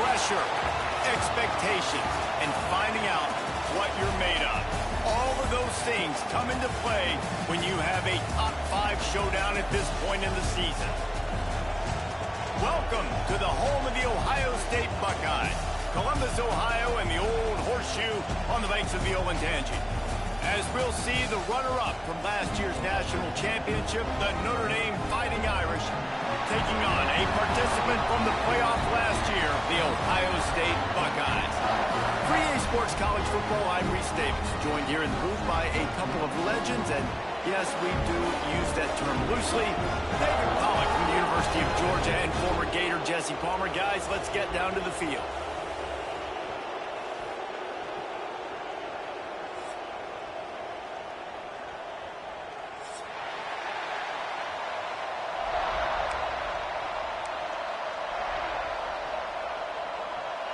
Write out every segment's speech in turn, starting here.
Pressure, expectations, and finding out what you're made of. All of those things come into play when you have a top 5 showdown at this point in the season. Welcome to the home of the Ohio State Buckeyes, Columbus, Ohio, and the old horseshoe on the banks of the Olentangy. As we'll see the runner-up from last year's national championship, the Notre Dame Fighting Irish, taking on a participant from the playoff last year, the Ohio State Buckeyes. For EA Sports College Football, I'm Reese Davis, joined here in the booth by a couple of legends, and yes, we do use that term loosely. David Pollack from the University of Georgia and former Gator Jesse Palmer. Guys, let's get down to the field.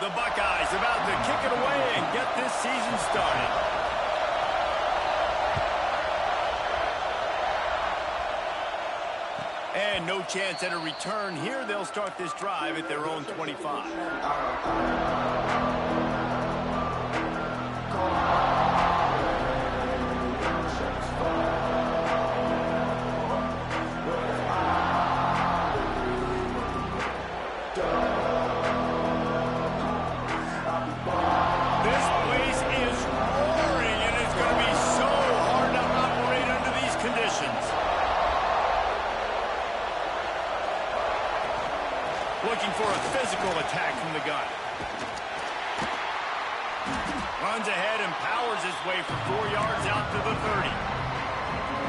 The Buckeyes about to kick it away and get this season started. And no chance at a return here. They'll start this drive at their own 25. Looking for a physical attack from the gun. Runs ahead and powers his way for 4 yards out to the 30.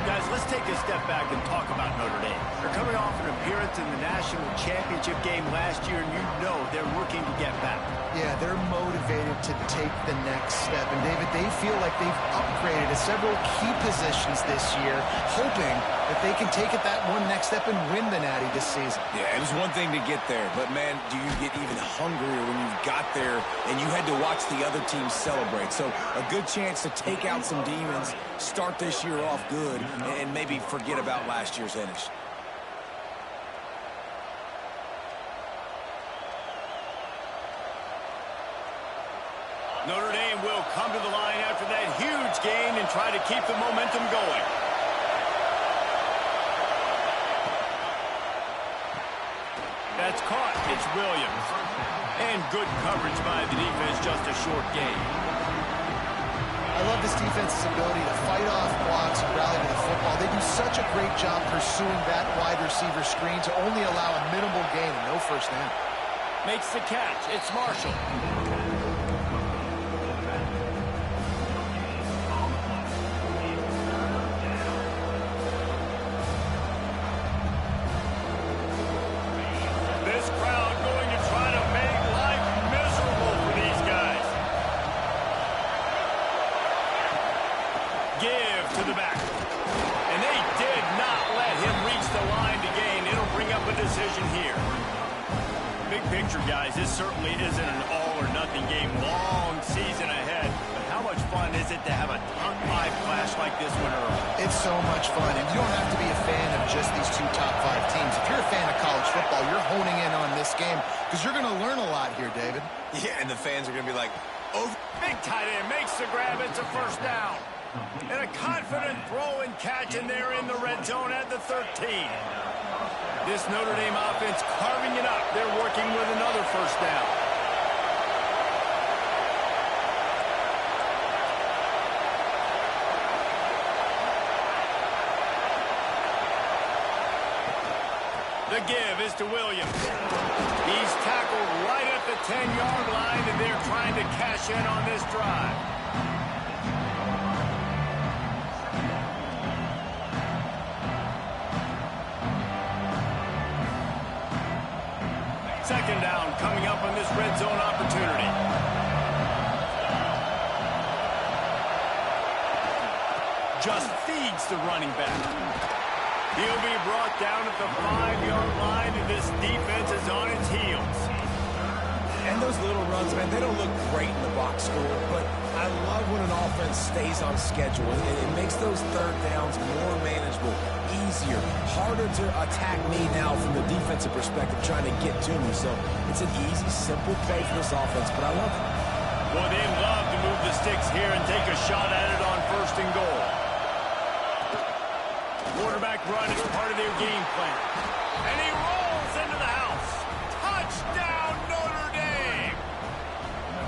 Guys, let's take a step back and talk about Notre Dame. They're coming off an appearance in the national championship game last year, and you know they're looking to get back. Yeah, they're motivated to take the next step. And, David, they feel like they've upgraded at several key positions this year, hoping that they can take it that one next step and win the Natty this season. Yeah, it was one thing to get there, but, man, do you get even hungrier when you've got there and you had to watch the other team celebrate. So a good chance to take out some demons, start this year off good, and maybe forget about last year's finish. Notre Dame will come to the line after that huge gain and try to keep the momentum going. That's caught. It's Williams. And good coverage by the defense, just a short gain. I love this defense's ability to fight off blocks and rally to the football. They do such a great job pursuing that wide receiver screen to only allow a minimal gain and no first down. Makes the catch. It's Marshall. This crowd going to try to make life miserable for these guys. Give to the back. And they did not let him reach the line to gain. It'll bring up a decision here. Big picture, guys, this certainly isn't an all-or-nothing game. Long season ahead. But how much fun is it to have a top 5 clash like this one early? It's so much fun, and you don't have to be a fan of just these 2 top 5 teams. If you're a fan of college football, you're honing in on this game because you're going to learn a lot here, David. Yeah, and the fans are going to be like, oh. Big tight end makes the grab. It's a first down. And a confident throw and catch, and they're in the red zone at the 13. This Notre Dame offense carving it up. They're working with another first down. The give is to Williams. He's tackled right at the 10-yard line, and they're trying to cash in on this drive. Second down coming up on this red zone opportunity. Just feeds the running back. He'll be brought down at the 5-yard line, and this defense is on its heels. And those little runs, man, they don't look great in the box score, but I love when an offense stays on schedule. It makes those third downs more manageable, easier, harder to attack me now from the defensive perspective, trying to get to me. So it's an easy, simple play for this offense, but I love it. Boy, they love to move the sticks here and take a shot at it on 1st and goal. Quarterback run is part of their game plan. And he rolls into the house. Touchdown, Notre Dame!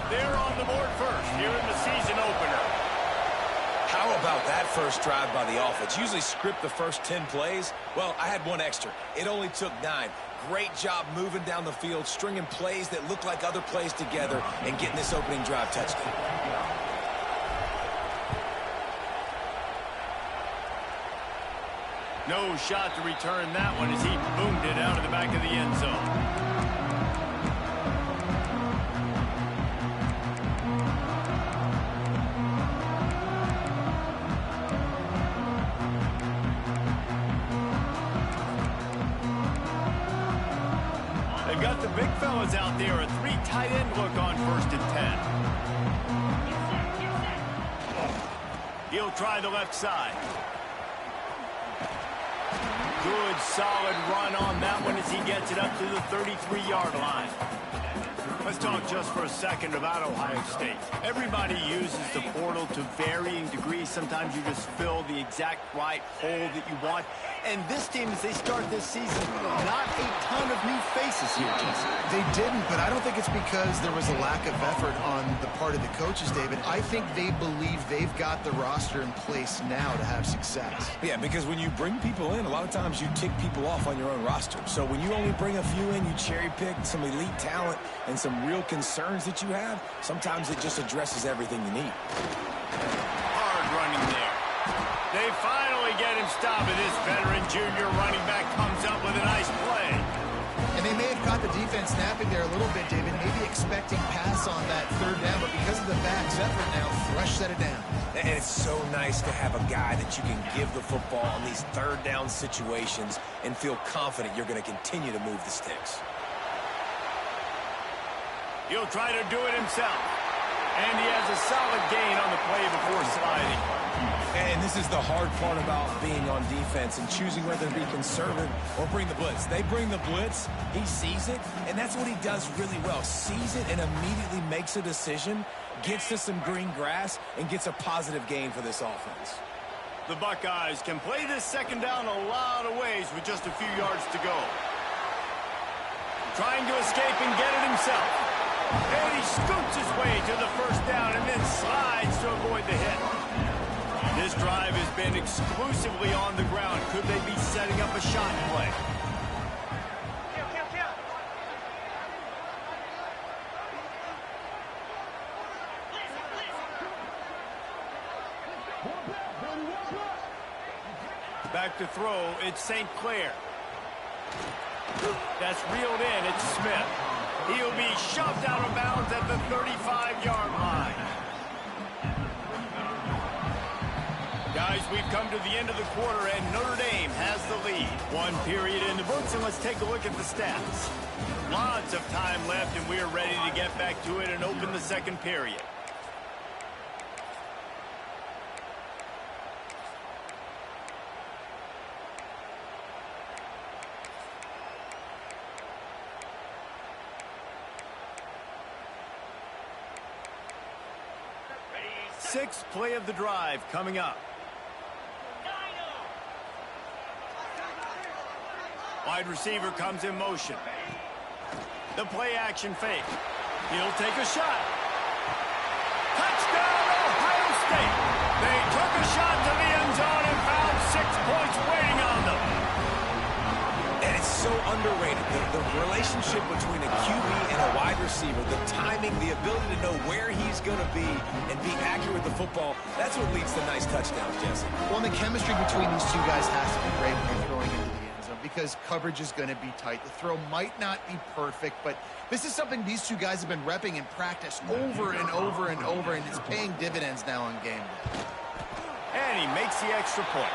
They're on the board first here in the season opener. How about that first drive by the offense? Usually script the first 10 plays. Well, I had one extra. It only took 9. Great job moving down the field, stringing plays that look like other plays together, and getting this opening drive touchdown. No shot to return that one as he boomed it out of the back of the end zone. They've got the big fellas out there, a 3 tight end look on 1st and 10. He'll try the left side. Good, solid run on that one as he gets it up to the 33-yard line. Let's talk just for a second about Ohio State. Everybody uses the portal to varying degrees. Sometimes you just fill the exact right hole that you want. And this team, as they start this season, not a ton of new faces here, Jesse. They didn't, but I don't think it's because there was a lack of effort on the part of the coaches, David. I think they believe they've got the roster in place now to have success. Yeah, because when you bring people in, a lot of times you tick people off on your own roster. So when you only bring a few in, you cherry pick some elite talent and some real concerns that you have, sometimes it just addresses everything you need. Hard running there. They finally get him stopped, and this veteran junior running back comes up with a nice play. And they may have caught the defense snapping there a little bit, David, maybe expecting pass on that 3rd down, but because of the back's effort now, Fresh set it down. And it's so nice to have a guy that you can give the football in these 3rd down situations and feel confident you're going to continue to move the sticks. He'll try to do it himself. And he has a solid gain on the play before sliding. And this is the hard part about being on defense and choosing whether to be conservative or bring the blitz. They bring the blitz, he sees it, and that's what he does really well. Sees it and immediately makes a decision, gets to some green grass, and gets a positive gain for this offense. The Buckeyes can play this 2nd down a lot of ways with just a few yards to go. Trying to escape and get it himself. And he scoots his way to the 1st down and then slides to avoid the hit. This drive has been exclusively on the ground. Could they be setting up a shot play? Back to throw, it's St. Clair. That's reeled in, it's Smith. He'll be shoved out of bounds at the 35-yard line. Guys, we've come to the end of the quarter, and Notre Dame has the lead. 1 period in the books, and let's take a look at the stats. Lots of time left, and we're ready to get back to it and open the 2nd period. Sixth play of the drive coming up. Wide receiver comes in motion. The play action fake. He'll take a shot. Touchdown, Ohio State. They took a shot to the end zone and found 6 points waiting on them. And it's so underrated. The relationship between a QB and a wide receiver, the timing, the ability to know where he's going to be and be accurate with the football, that's what leads to nice touchdowns, Jesse. Well, and the chemistry between these two guys has to be great when you're throwing into the end zone because coverage is going to be tight. The throw might not be perfect, but this is something these two guys have been repping in practice over and over and over, and it's paying dividends now on game day. And he makes the extra point.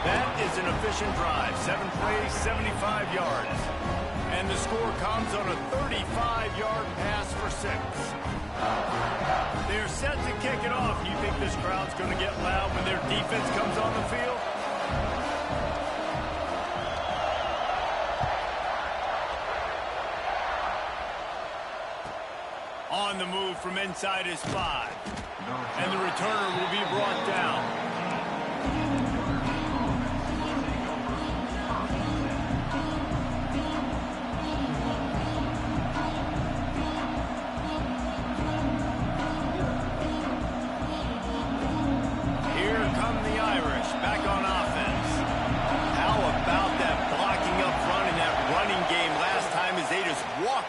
That is an efficient drive. 7 plays, 75 yards. And the score comes on a 35-yard pass for 6. They're set to kick it off. You think this crowd's going to get loud when their defense comes on the field? the move from inside his 5. And the returner will be brought down.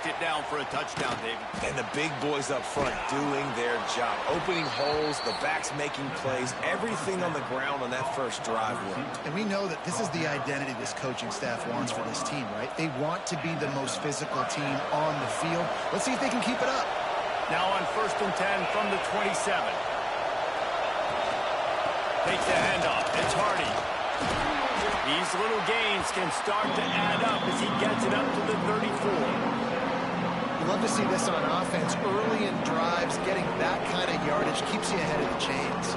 It down for a touchdown, David. And the big boys up front doing their job. Opening holes, the backs making plays, everything on the ground on that first drive worked. And we know that this is the identity this coaching staff wants for this team, right? They want to be the most physical team on the field. Let's see if they can keep it up. Now on 1st and 10 from the 27. Takes the handoff. It's Hardy. These little gains can start to add up as he gets it up to the 34. You love to see this on offense. Early in drives, getting that kind of yardage keeps you ahead of the chains.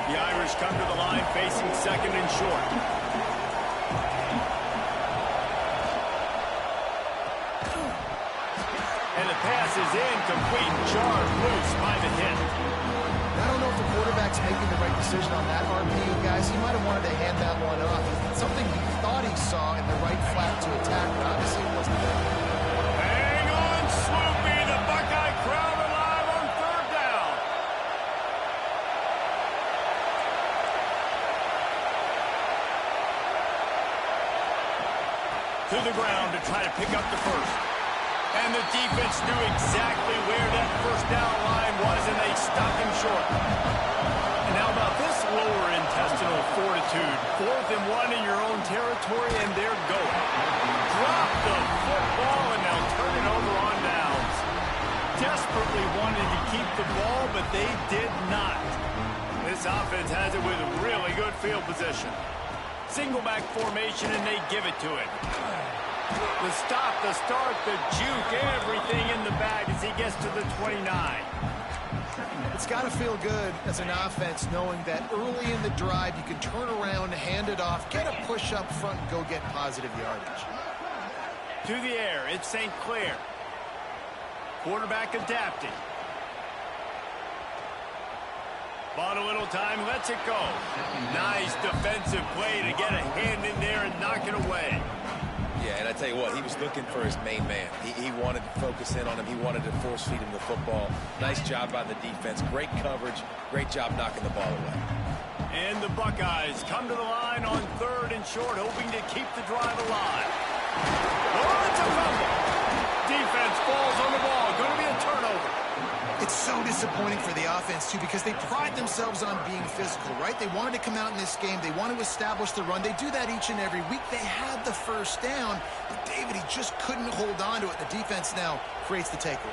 The Irish come to the line facing 2nd and short. And the pass is incomplete, jarred loose by the hit. I don't know if the quarterback's making the right decision on that RPU, guys. He might have wanted to hand that one off. It's something he thought he saw in the right flat to attack, but obviously it wasn't there. Hang on, Sloopy. The Buckeye crowd alive on 3rd down. To the ground to try to pick up the first. And the defense knew exactly where that 1st down line was, and they stopped him short. And how about this lower intestinal fortitude? 4th and 1 in your own territory, and they're going. Drop the football, and they'll turn it over on downs. Desperately wanted to keep the ball, but they did not. This offense has it with really good field position. Single back formation, and they give it to it. The stop, the start, the juke, everything in the bag as he gets to the 29. It's got to feel good as an offense knowing that early in the drive you can turn around, hand it off, get a push up front, and go get positive yardage. To the air, it's St. Clair. Quarterback adapting. Bought a little time, lets it go. Nice defensive play to get a hand in there and knock it away. Yeah, and I tell you what, he was looking for his main man. He wanted to focus in on him. He wanted to force feed him the football. Nice job by the defense. Great coverage. Great job knocking the ball away. And the Buckeyes come to the line on 3rd and short, hoping to keep the drive alive. Oh, it's a fumble. Defense falls on the ball. Going to be a turnover. It's so disappointing for the offense, too, because they pride themselves on being physical, right? They wanted to come out in this game. They want to establish the run. They do that each and every week. They had the 1st down, but David, he just couldn't hold on to it. The defense now creates the takeaway.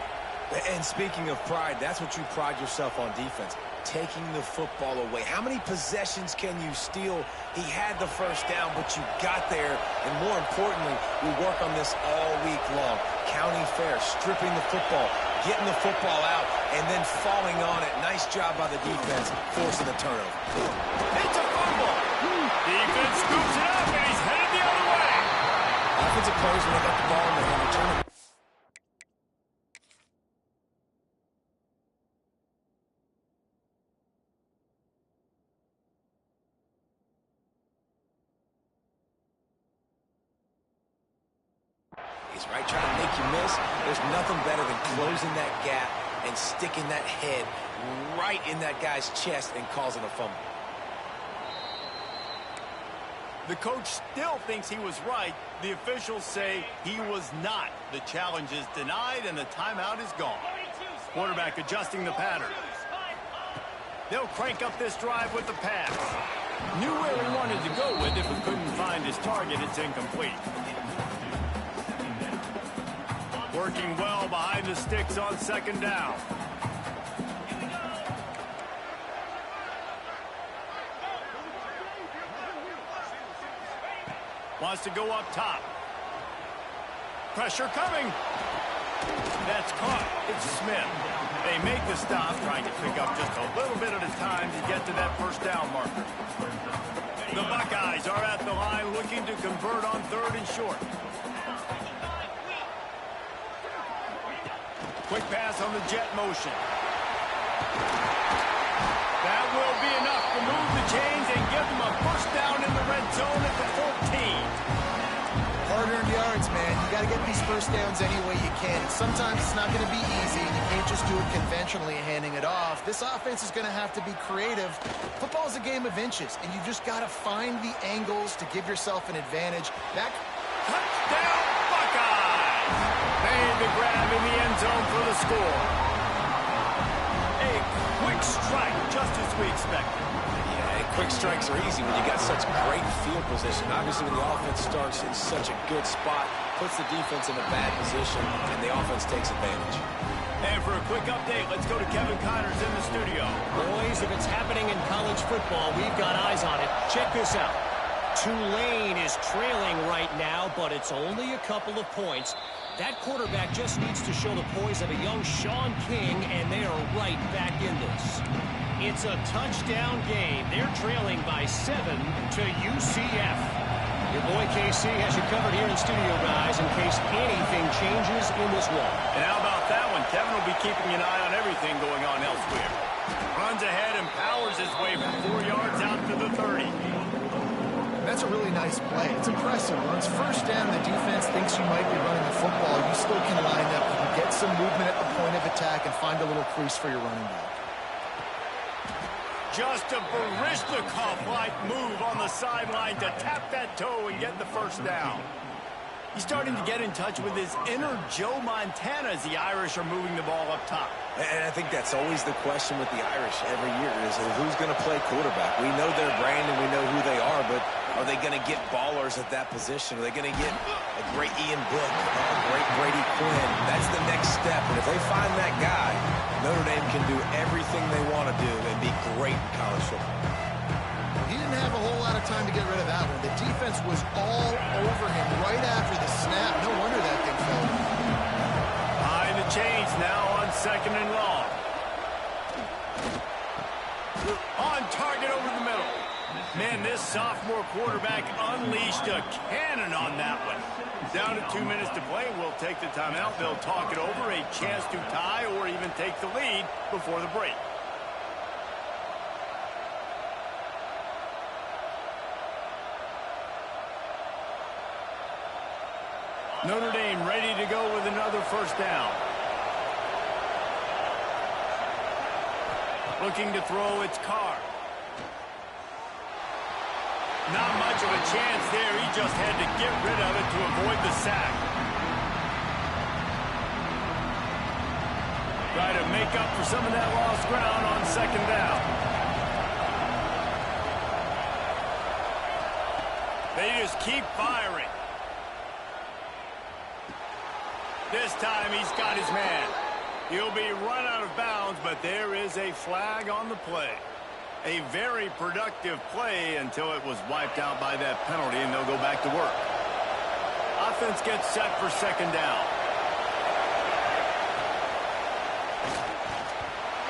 And speaking of pride, that's what you pride yourself on defense, taking the football away. How many possessions can you steal? He had the 1st down, but you got there, and more importantly, we work on this all week long. County fair, stripping the football, getting the football out, and then falling on it. Nice job by the defense, forcing the turnover. It's a fumble. Defense scoops it up, and he's headed the other way. Offensive players, when they got the ball in their hand, return it. He's right, trying to make you miss. There's nothing better than closing that gap and sticking that head right in that guy's chest and causing a fumble. The coach still thinks he was right. The officials say he was not. The challenge is denied, and the timeout is gone. Quarterback adjusting the pattern. They'll crank up this drive with the pass. Knew where he wanted to go with it, but couldn't find his target. It's incomplete. Working well behind the sticks on 2nd down. Wants to go up top. Pressure coming. That's caught. It's Smith. They make the stop, trying to pick up just a little bit at a time to get to that 1st down marker. The Buckeyes are at the line looking to convert on 3rd and short. Quick pass on the jet motion. That will be enough to move the chains and give them a first down in the red zone at the 14. Hard-earned yards, man. You got to get these first downs any way you can. And sometimes it's not going to be easy. You can't just do it conventionally handing it off. This offense is going to have to be creative. Football's a game of inches, and you just got to find the angles to give yourself an advantage. That touchdown, Buckeyes! Made the grab in the end zone for the score. A quick strike, just as we expected. Quick strikes are easy when you got such great field position. Obviously, when the offense starts in such a good spot, puts the defense in a bad position, and the offense takes advantage. And for a quick update, let's go to Kevin Connors in the studio. Boys, if it's happening in college football, we've got eyes on it. Check this out. Tulane is trailing right now, but it's only a couple of points. That quarterback just needs to show the poise of a young Sean King, and they are right back in this. It's a touchdown game. They're trailing by 7 to UCF. Your boy KC has you covered here in studio, guys, in case anything changes in this one. And how about that one? Kevin will be keeping an eye on everything going on elsewhere. Runs ahead and powers his way from 4 yards out to the 30. That's a really nice play. It's impressive. Once first down, the defense thinks you might be running the football. You still can line up. You can get some movement at the point of attack and find a little crease for your running back. Just a Baryshnikov-like move on the sideline to tap that toe and get the first down. He's starting to get in touch with his inner Joe Montana as the Irish are moving the ball up top. And I think that's always the question with the Irish every year is who's going to play quarterback. We know their brand and we know who they are, but are they going to get ballers at that position? Are they going to get a great Ian Book, a great Brady Quinn? That's the next step. And if they find that guy, Notre Dame can do everything they want to do and be great in college football. He didn't have a whole lot of time to get rid of that one. The defense was all over him right after the snap. No wonder that thing fell. Behind the chains now on 2nd and long. On target over the middle. Man, this sophomore quarterback unleashed a cannon on that one. Down to 2 minutes to play. We'll take the timeout. They'll talk it over. A chance to tie or even take the lead before the break. Notre Dame ready to go with another first down. Looking to throw, it's Carr. Not much of a chance there. He just had to get rid of it to avoid the sack. Try to make up for some of that lost ground on 2nd down. They just keep firing. This time he's got his man. He'll be run out of bounds, but there is a flag on the play. A very productive play until it was wiped out by that penalty, and they'll go back to work. Offense gets set for 2nd down.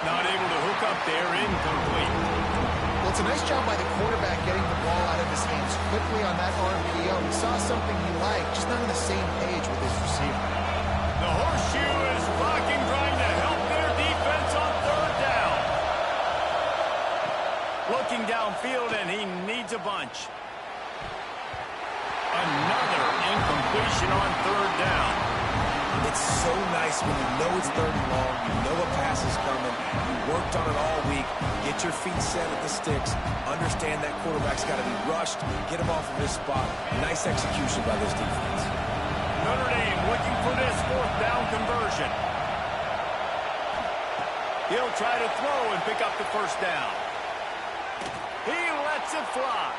Not able to hook up there, incomplete. Well, it's a nice job by the quarterback getting the ball out of his hands quickly on that RPO. He saw something he liked, just not on the same page with his receiver. The horseshoe is rocking, trying to help their defense on 3rd down. Looking downfield, and he needs a bunch. Another incompletion on 3rd down. It's so nice when you know it's 3rd and long, you know a pass is coming, you worked on it all week, get your feet set at the sticks, understand that quarterback's got to be rushed, get him off of his spot. Nice execution by this defense. Notre Dame looking for this 4th down conversion. He'll try to throw and pick up the first down. He lets it fly.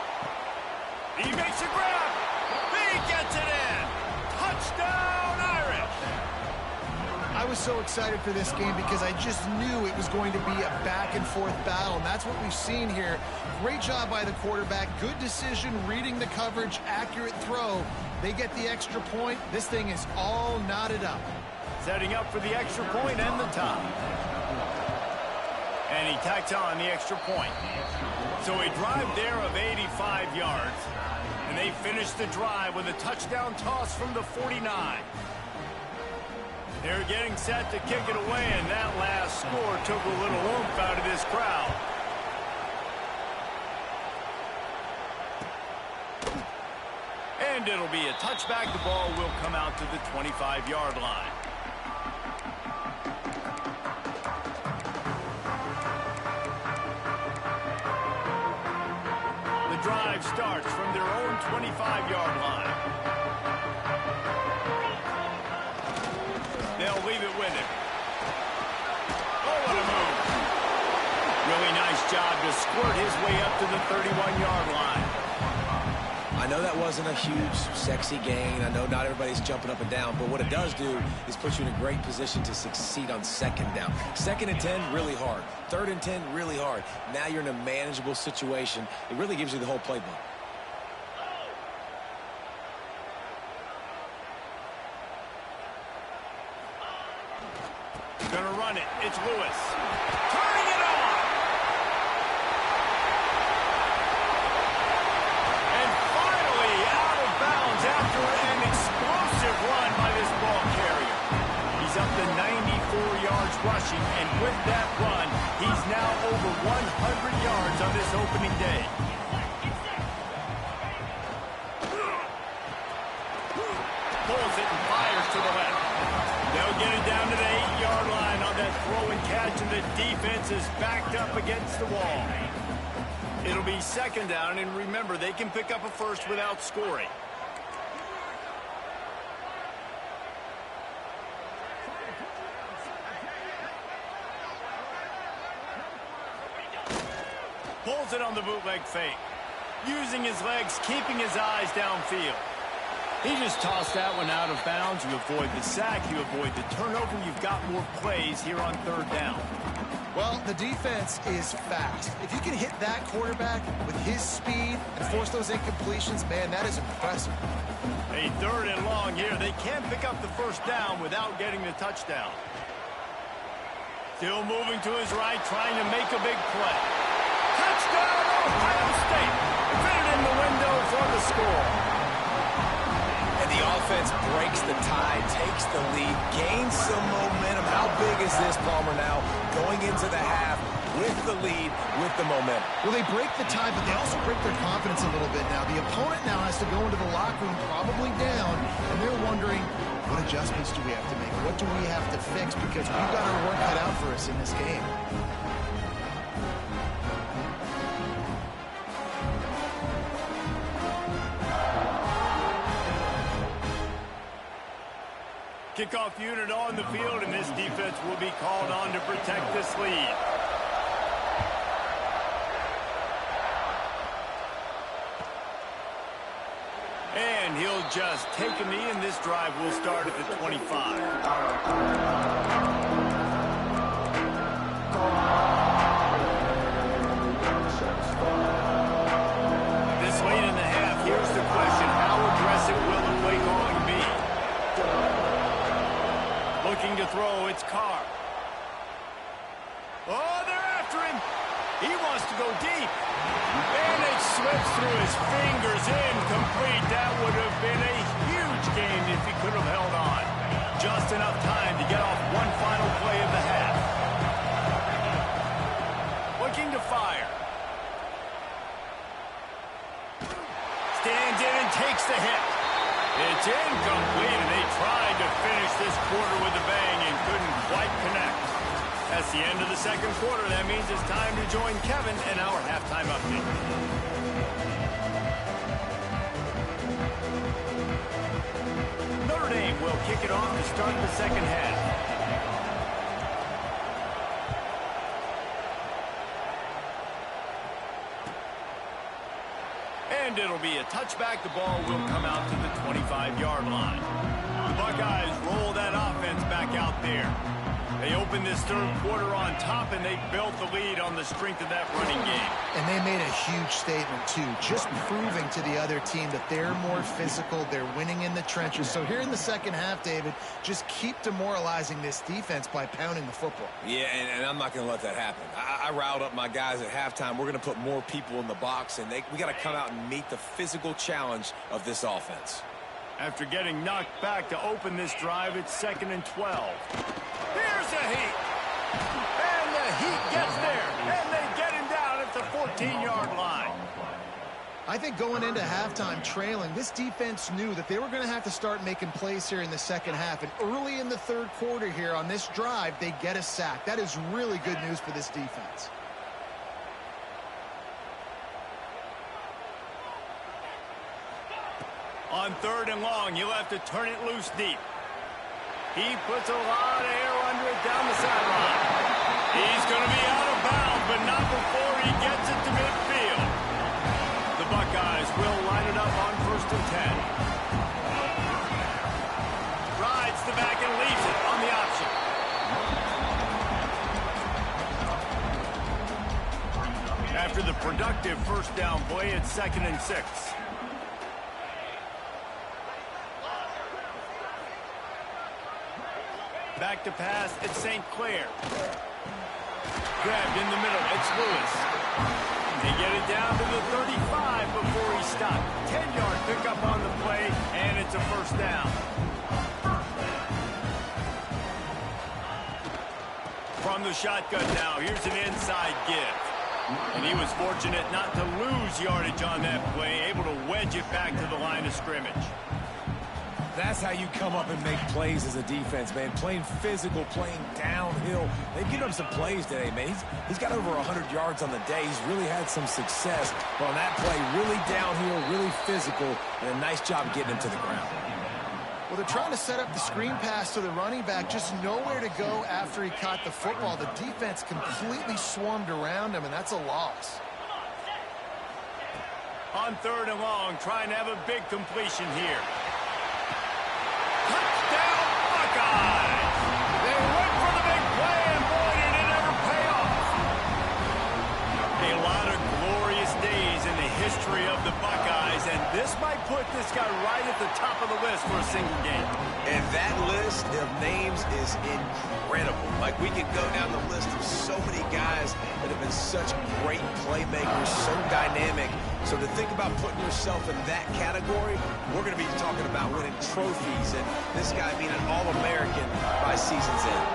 He makes a grab. He gets it in. Touchdown, Irish. I was so excited for this game because I just knew it was going to be a back-and-forth battle, and that's what we've seen here. Great job by the quarterback. Good decision, reading the coverage, accurate throw. They get the extra point. This thing is all knotted up. Setting up for the extra point and the tie. And he tacks on the extra point. So a drive there of 85 yards. And they finish the drive with a touchdown toss from the 49. They're getting set to kick it away, and that last score took a little oomph out of this crowd. And it'll be a touchback. The ball will come out to the 25-yard line. The drive starts from their own 25-yard line. They'll leave it with him. Oh, what a move. Really nice job to squirt his way up to the 31-yard line. I know that wasn't a huge, sexy gain. I know not everybody's jumping up and down, but what it does do is put you in a great position to succeed on second down. 2nd and 10, really hard. 3rd and 10, really hard. Now you're in a manageable situation. It really gives you the whole playbook. Gonna run it. It's Lewis. Turning it on. And finally out of bounds after an explosive run by this ball carrier. He's up to 94 yards rushing, and with that run, he's now over 100 yards on this opening day. Pulls it and fires to the left. They'll get it down to the 8-yard line on that throw and catch, and the defense is backed up against the wall. It'll be 2nd down, and remember, they can pick up a first without scoring. Pulls it on the bootleg fake. Using his legs, keeping his eyes downfield. He just tossed that one out of bounds. You avoid the sack, you avoid the turnover. You've got more plays here on 3rd down. Well, the defense is fast. If you can hit that quarterback with his speed and force those incompletions, man, that is impressive. A 3rd and long here. They can't pick up the 1st down without getting the touchdown. Still moving to his right, trying to make a big play. Touchdown, Ohio State. Fit it in the window for the score. The offense breaks the tie, takes the lead, gains some momentum. How big is this, Palmer, now going into the half with the lead, with the momentum? Well, they break the tie, but they also break their confidence a little bit now. The opponent now has to go into the locker room probably down, and they're wondering, what adjustments do we have to make? What do we have to fix? Because we've got our work cut out for us in this game. Kickoff unit on the field, and this defense will be called on to protect this lead. And he'll just take a knee, and this drive will start at the 25. This late in the half, here's the question. How aggressive will the play calling be? Looking to throw, it's Carr. Oh, they're after him. He wants to go deep. And it slips through his fingers, incomplete. That would have been a huge game if he could have held on. Just enough time to get off one final play of the half. Looking to fire. Stands in and takes the hit. It's incomplete, and they tried to finish this quarter with a bang and couldn't quite connect. That's the end of the 2nd quarter. That means it's time to join Kevin in our halftime update. Notre Dame will kick it off to start the 2nd half. And it'll be a touchback. The ball will come out to the 25-yard line. The Buckeyes roll that offense back out there. They opened this 3rd quarter on top, and they built the lead on the strength of that running game. And they made a huge statement, too, just proving to the other team that they're more physical, they're winning in the trenches. So here in the 2nd half, David, just keep demoralizing this defense by pounding the football. Yeah, and I'm not going to let that happen. I riled up my guys at halftime. We're going to put more people in the box, and we got to come out and meet the physical challenge of this offense. After getting knocked back to open this drive, it's 2nd and 12. Here's the Heat. And the Heat gets there. And they get him down at the 14-yard line. I think going into halftime trailing, this defense knew that they were going to have to start making plays here in the second half. And early in the third quarter here on this drive, they get a sack. That is really good news for this defense. On 3rd and long, you'll have to turn it loose deep. He puts a lot of air under it down the sideline. He's going to be out of bounds, but not before he gets it to midfield. The Buckeyes will line it up on 1st and 10. Rides the back and leaves it on the option. After the productive first down play, it's 2nd and 6. Back to pass, it's St. Clair. Grabbed in the middle, it's Lewis. They get it down to the 35 before he stopped. 10-yard pickup on the play, and it's a first down. From the shotgun now, here's an inside give. And he was fortunate not to lose yardage on that play, able to wedge it back to the line of scrimmage. That's how you come up and make plays as a defense, man. Playing physical, playing downhill. They've given him some plays today, man. He's got over 100 yards on the day. He's really had some success. But on that play, really downhill, really physical, and a nice job getting him to the ground. Well, they're trying to set up the screen pass to the running back, just nowhere to go after he caught the football. The defense completely swarmed around him, and that's a loss. On 3rd and long, trying to have a big completion here. Touchdown, Buckeyes! They went for the big play, and boy, did it ever pay off. A lot of glorious days in the history of the Buckeyes, and this might put this guy right at the top of the list for a single game. And that list of names is incredible. Like, we could go down the list of so many guys that have been such great playmakers, so dynamic. So to think about putting yourself in that category, we're going to be talking about winning trophies, and this guy being an All-American by season's end.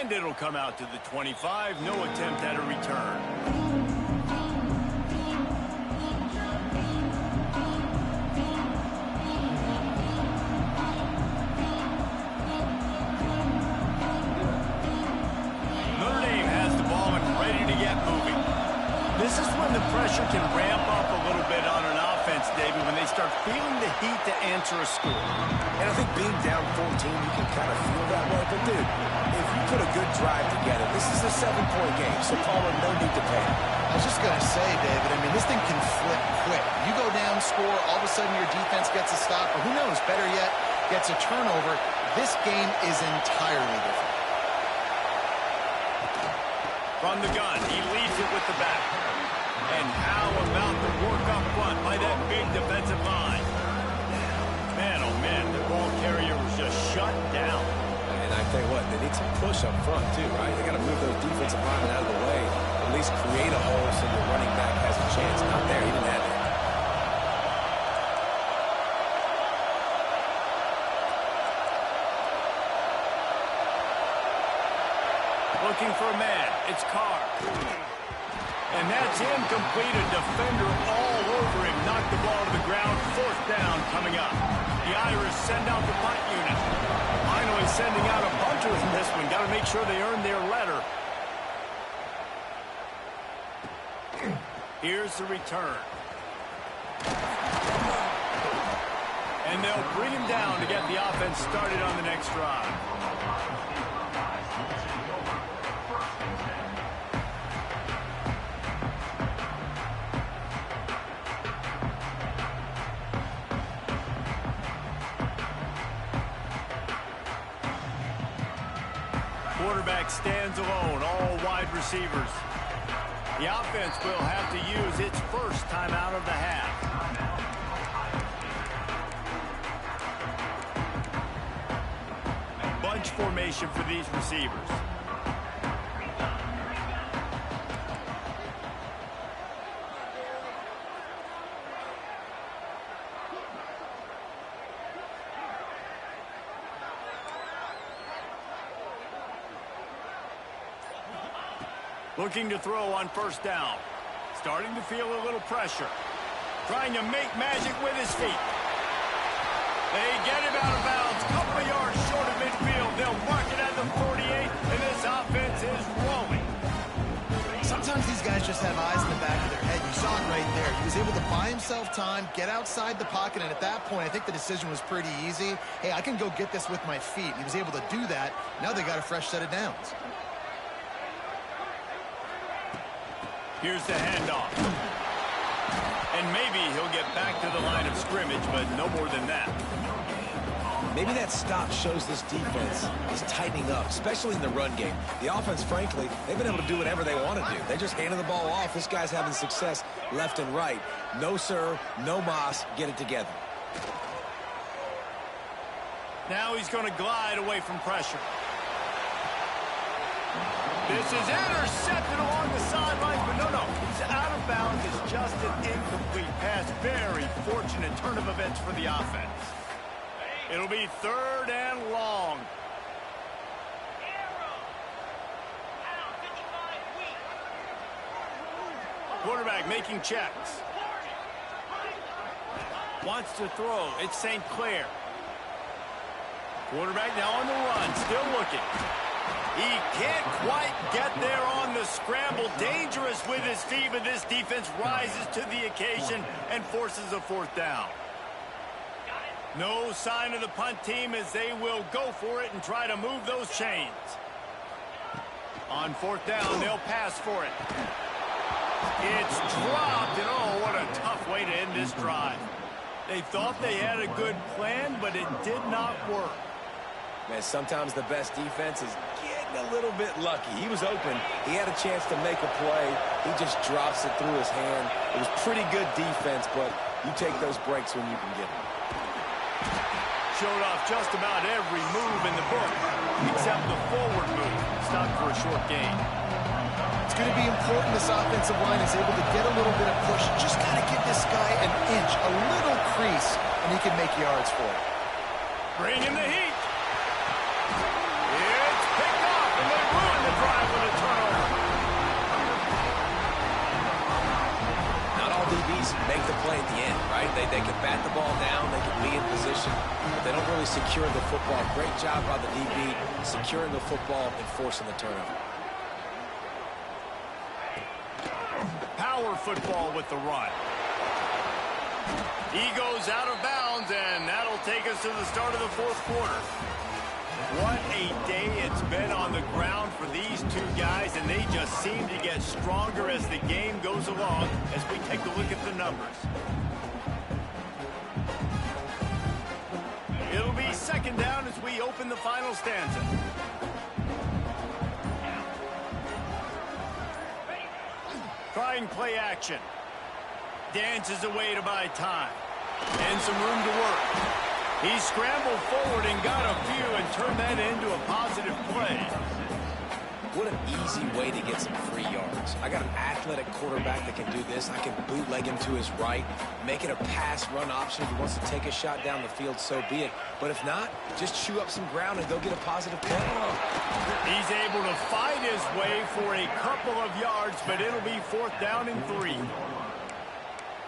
And it'll come out to the 25. No attempt at a return. Notre Dame has the ball and ready to get moving. This is when the pressure can ramp up a little bit on an offense, David, when they start feeling the heat to answer a score. And I think being down 14, you can kind of feel that way. But, dude, if you put a good drive together, this is a 7-point game, so Palmer, no need to panic. I was just going to say, David, I mean, this thing can flip quick. You go down, score, all of a sudden your defense gets a stop, or who knows, better yet, gets a turnover. This game is entirely different. From the gun, he leads it with the back. And how about the work up front by that big defensive line? Man, oh man, the ball carrier was just shut down. And I tell you what, they need some push up front too, right? They got to move those defensive linemen out of the way, at least create a hole so the running back has a chance. Not there, he didn't have it. Looking for a man, it's Carr. And that's incomplete, a defender all over him. Knocked the ball to the ground, 4th down coming up. The Irish send out the punt unit. Finally sending out a punter in this one. Got to make sure they earn their letter. Here's the return. And they'll bring him down to get the offense started on the next drive. Quarterback stands alone, all wide receivers. The offense will have to use its first timeout of the half. Bunch formation for these receivers. Looking to throw on first down. Starting to feel a little pressure. Trying to make magic with his feet. They get him out of bounds. Couple of yards short of midfield. They'll mark it at the 48, and this offense is rolling. Sometimes these guys just have eyes in the back of their head. You saw it right there. He was able to buy himself time, get outside the pocket, and at that point, I think the decision was pretty easy. Hey, I can go get this with my feet. He was able to do that. Now they got a fresh set of downs. Here's the handoff. And maybe he'll get back to the line of scrimmage, but no more than that. Maybe that stop shows this defense is tightening up, especially in the run game. The offense, frankly, they've been able to do whatever they want to do. They just handed the ball off. This guy's having success left and right. No, sir, no mas. Get it together. Now he's going to glide away from pressure. This is intercepted along the sidelines, but no, he's out of bounds. It's just an incomplete pass. Very fortunate turn of events for the offense. It'll be 3rd and long. Quarterback making checks. Wants to throw. It's St. Clair. Quarterback now on the run. Still looking. He can't quite get there on the scramble. Dangerous with his feet, but this defense rises to the occasion and forces a 4th down. No sign of the punt team as they will go for it and try to move those chains. On 4th down, they'll pass for it. It's dropped, and oh, what a tough way to end this drive. They thought they had a good plan, but it did not work. Man, sometimes the best defense is getting a little bit lucky. He was open. He had a chance to make a play. He just drops it through his hand. It was pretty good defense, but you take those breaks when you can get them. Showed off just about every move in the book, except the forward move. Stopped for a short gain. It's going to be important this offensive line is able to get a little bit of push. Just got to give this guy an inch, a little crease, and he can make yards for it. Bring in the heat. It's picked up, and they ruin the drive with a turnover. Not all DBs make the play at the end, right? They can bat the ball down, they can be in position, but they don't really secure the football. Great job by the DB securing the football and forcing the turnover. Power football with the run. He goes out of bounds, and that'll take us to the start of the 4th quarter. What a day it's been on the ground for these two guys, and they just seem to get stronger as the game goes along as we take a look at the numbers. It'll be 2nd down as we open the final stanza. Trying play action. Dances away to buy time. And some room to work. He scrambled forward and got a few and turned that into a positive play. What an easy way to get some free yards. I got an athletic quarterback that can do this. I can bootleg him to his right, make it a pass-run option. If he wants to take a shot down the field, so be it. But if not, just chew up some ground and go get a positive play. He's able to fight his way for a couple of yards, but it'll be 4th down and 3.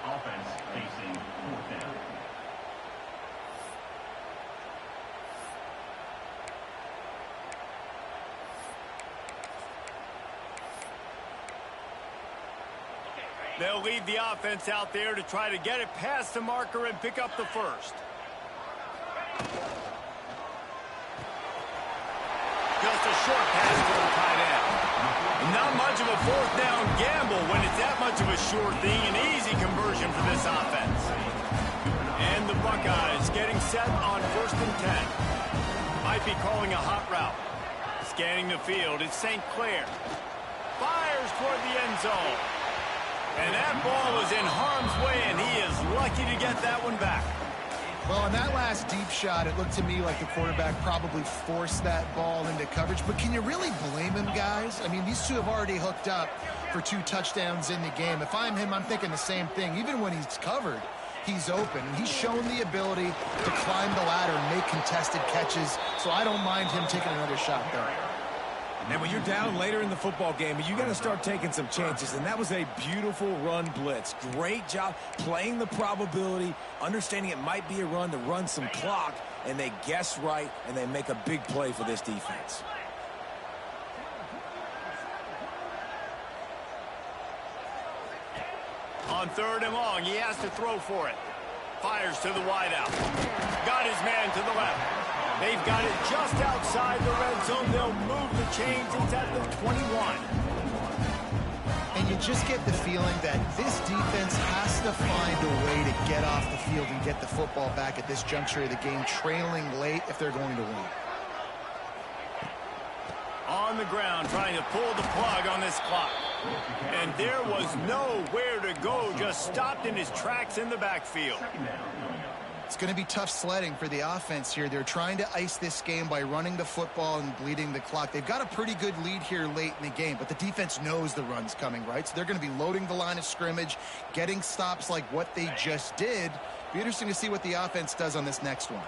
Offense facing 4th down. They'll lead the offense out there to try to get it past the marker and pick up the 1st. Just a short pass to the tight end. Not much of a 4th down gamble when it's that much of a sure thing. An easy conversion for this offense. And the Buckeyes getting set on 1st and 10. Might be calling a hot route. Scanning the field, it's St. Clair. Fires toward the end zone. And that ball is in harm's way, and he is lucky to get that one back. Well, on that last deep shot, it looked to me like the quarterback probably forced that ball into coverage. But can you really blame him, guys? I mean, these two have already hooked up for 2 touchdowns in the game. If I'm him, I'm thinking the same thing. Even when he's covered, he's open. And he's shown the ability to climb the ladder and make contested catches. So I don't mind him taking another shot there. And when you're down later in the football game, you got to start taking some chances. And that was a beautiful run blitz. Great job playing the probability, understanding it might be a run to run some clock, and they guess right, and they make a big play for this defense. On 3rd and long, he has to throw for it. Fires to the wideout. Got his man to the left. They've got it just outside the red zone. They'll move the chains. It's at the 21. And you just get the feeling that this defense has to find a way to get off the field and get the football back at this juncture of the game, trailing late if they're going to win. On the ground, trying to pull the plug on this clock. And there was nowhere to go, just stopped in his tracks in the backfield. It's going to be tough sledding for the offense here. They're trying to ice this game by running the football and bleeding the clock. They've got a pretty good lead here late in the game, but the defense knows the run's coming, right? So they're going to be loading the line of scrimmage, getting stops like what they just did. Be interesting to see what the offense does on this next one.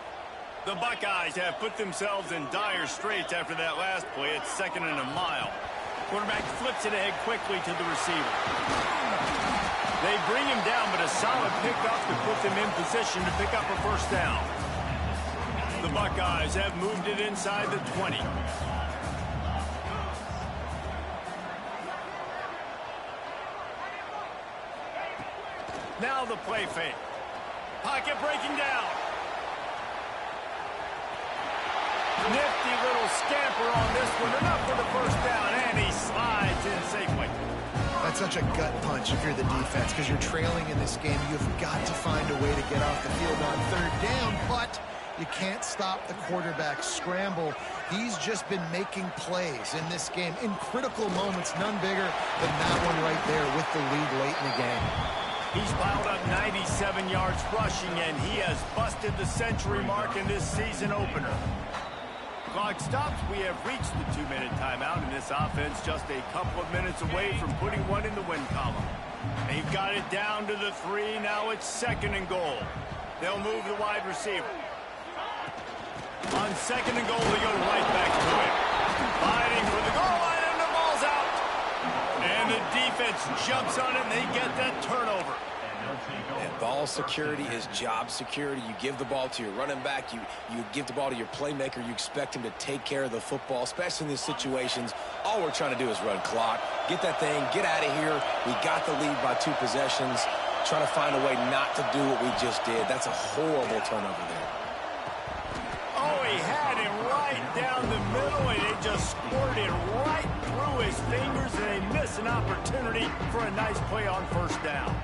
The Buckeyes have put themselves in dire straits after that last play. It's 2nd and a mile. Quarterback flips it ahead quickly to the receiver. They bring him down, but a solid pickup to put them in position to pick up a 1st down. The Buckeyes have moved it inside the 20. Now the play fake. Pocket breaking down. Nifty little scamper on this one. Enough for the 1st down, and he slides in safely. That's such a gut punch if you're the defense, because you're trailing in this game. You've got to find a way to get off the field on 3rd down, but you can't stop the quarterback scramble. He's just been making plays in this game in critical moments, none bigger than that one right there with the lead late in the game. He's piled up 97 yards rushing, and he has busted the century mark in this season opener. Clock stops. We have reached the 2-minute timeout, and this offense just a couple of minutes away from putting one in the win column. They've got it down to the 3. Now it's 2nd and goal. They'll move the wide receiver. On 2nd and goal, they go right back to it. Fighting for the goal line, and the ball's out. And the defense jumps on it, and they get that turnover. And ball security is job security. You give the ball to your running back. You give the ball to your playmaker. You expect him to take care of the football, especially in these situations. All we're trying to do is run clock. Get that thing. Get out of here. We got the lead by 2 possessions. Try to find a way not to do what we just did. That's a horrible turnover there. Oh, he had him right down the middle, and it just squirted right through his fingers, and they miss an opportunity for a nice play on 1st down.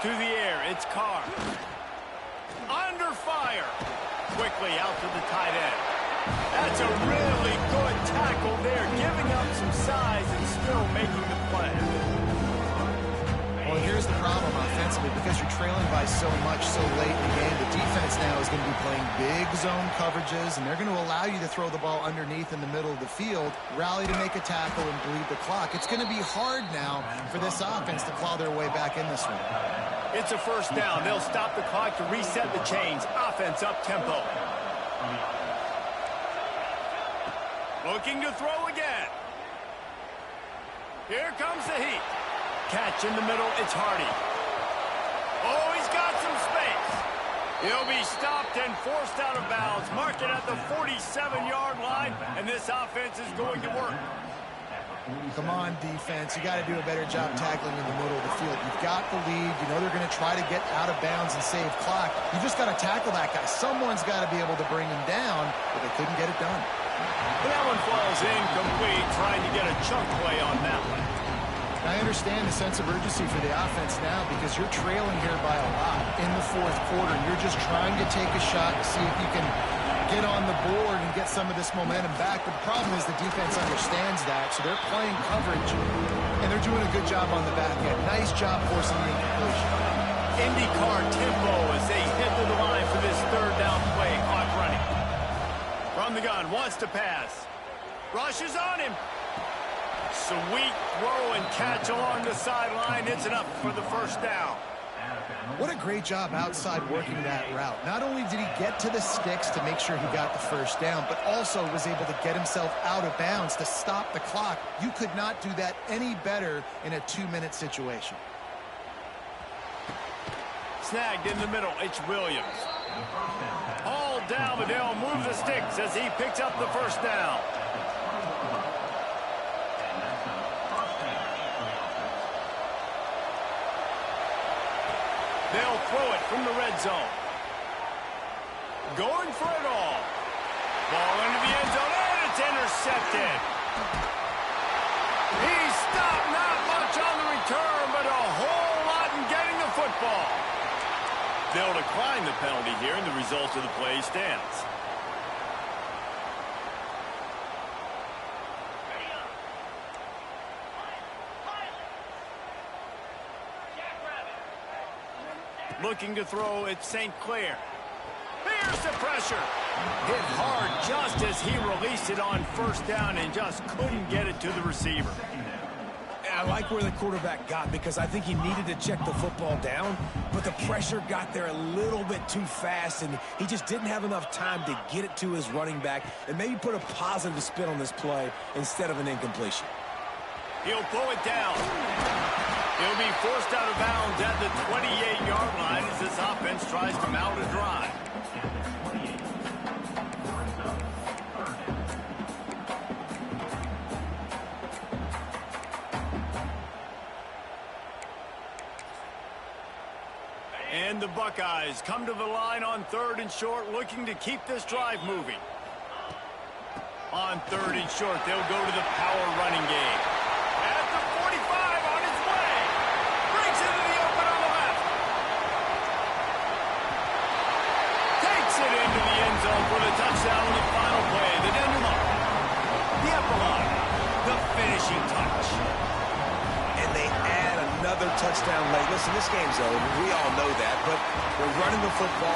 To the air, it's Carr. Under fire. Quickly out to the tight end. That's a really good tackle there, giving up some size and still making the play. Well, here's the problem offensively, because you're trailing by so much so late in the game. The defense now is going to be playing big zone coverages, and they're going to allow you to throw the ball underneath in the middle of the field, rally to make a tackle, and bleed the clock. It's going to be hard now for this offense to claw their way back in this one. It's a 1st down. They'll stop the clock to reset the chains. Offense up tempo. Looking to throw again. Here comes the heat. Catch in the middle. It's Hardy. Oh, he's got some space. He'll be stopped and forced out of bounds. Mark it at the 47-yard line, and this offense is going to work. Come on, defense. You got to do a better job tackling in the middle of the field. You've got the lead. You know they're going to try to get out of bounds and save clock. You just got to tackle that guy. Someone's got to be able to bring him down, but they couldn't get it done. But that one falls incomplete, trying to get a chunk play on that one. I understand the sense of urgency for the offense now, because you're trailing here by a lot in the 4th quarter. You're just trying to take a shot to see if you can get on the board and get some of this momentum back. But the problem is the defense understands that, so they're playing coverage, and they're doing a good job on the back end. Nice job forcing the incompletion. IndyCar tempo as they hit to the line for this 3rd down play. Clock running. From the gun, wants to pass. Rushes on him. Sweet throw and catch along the sideline. It's enough for the first down. What a great job outside working that route. Not only did he get to the sticks to make sure he got the first down, but also was able to get himself out of bounds to stop the clock. You could not do that any better in a 2-minute situation. Snagged in the middle, it's Williams. All down, but they'll move the sticks as he picks up the first down. They'll throw it from the red zone. Going for it all. Ball into the end zone, and it's intercepted. He stopped, not much on the return, but a whole lot in getting the football. They'll decline the penalty here, and the result of the play stands. Looking to throw at St. Clair. Here's the pressure. Hit hard just as he released it on first down and just couldn't get it to the receiver. I like where the quarterback got because I think he needed to check the football down, but the pressure got there a little bit too fast, and he just didn't have enough time to get it to his running back and maybe put a positive spin on this play instead of an incompletion. He'll pull it down. He'll be forced out of bounds at the 28-yard line as this offense tries to mount a drive. And the Buckeyes come to the line on 3rd and short, looking to keep this drive moving. On 3rd and short, they'll go to the power running game. At the 45, on its way. Brings it to the open on the left. Takes it into the end zone for the touchdown on the final play. The denouement. The epilogue. The finishing touch. And they add another touchdown late. Listen, this game's over. We all know that, but we're running the football.